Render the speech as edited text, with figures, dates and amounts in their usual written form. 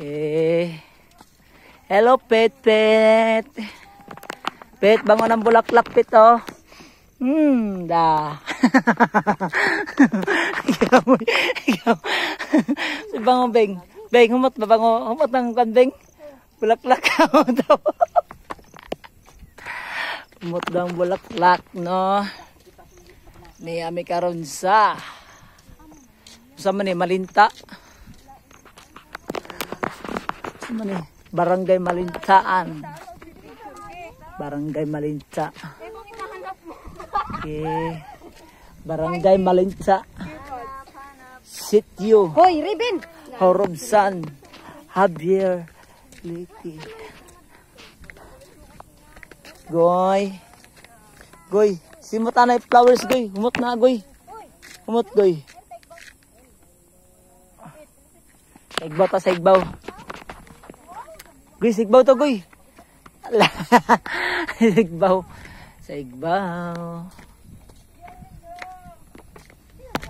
Eh, hello, Pet, Pet. Pet, bango ng bulaklak, Pet, oh. Da. Ikaw. Si bango, Beng. Beng, humot ba bango? Humot ng kandeng. Bulaklak mo daw. Humot ng bulaklak, no? Ni ami karon sa sama ni Malinta. Sama ni Barangay Malintaan. Barangay Malinta. Okay. Barangay Malinta. Sitio. Hoy, Ribbon. Horobsan. Javier Liki. Goy. Goy. Simot na flowers, Goy. Humot na, Goy. Humot, Goy. Sigbaw ta, sigbaw. Goy, sigbaw to, Goy. Sigbaw. Sigbaw.